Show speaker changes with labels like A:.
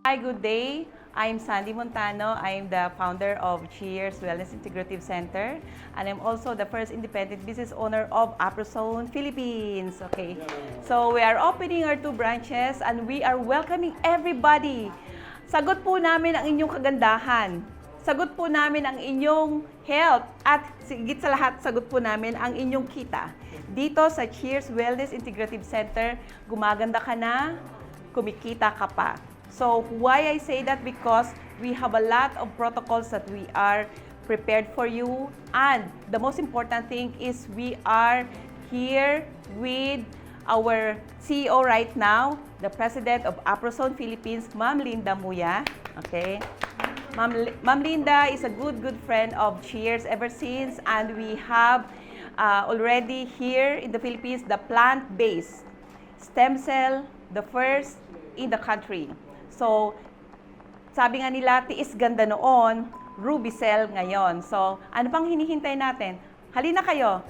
A: Hi, good day. I'm Sandy Montano. I'm the founder of Cheers Wellness Integrative Center, and I'm also the first independent business owner of AproZone Philippines. Okay, so we are opening our 2 branches and we are welcoming everybody. Sagot po namin ang inyong kagandahan. Sagot po namin ang inyong health at sigit sa lahat, sagot po namin ang inyong kita. Dito sa Cheers Wellness Integrative Center, gumaganda ka na, kumikita ka pa. So why I say that? Because we have a lot of protocols that we are prepared for you, and the most important thing is we are here with our CEO right now, the President of AproZone Philippines, Ma'am Linda Muya. Okay. Ma'am Linda is a good friend of Cheers ever since, and we have already here in the Philippines the plant-based stem cell, the first in the country. So, sabi nga nila, tiis ganda noon, Ruby Cell ngayon. So, ano pang hinihintay natin? Halina kayo,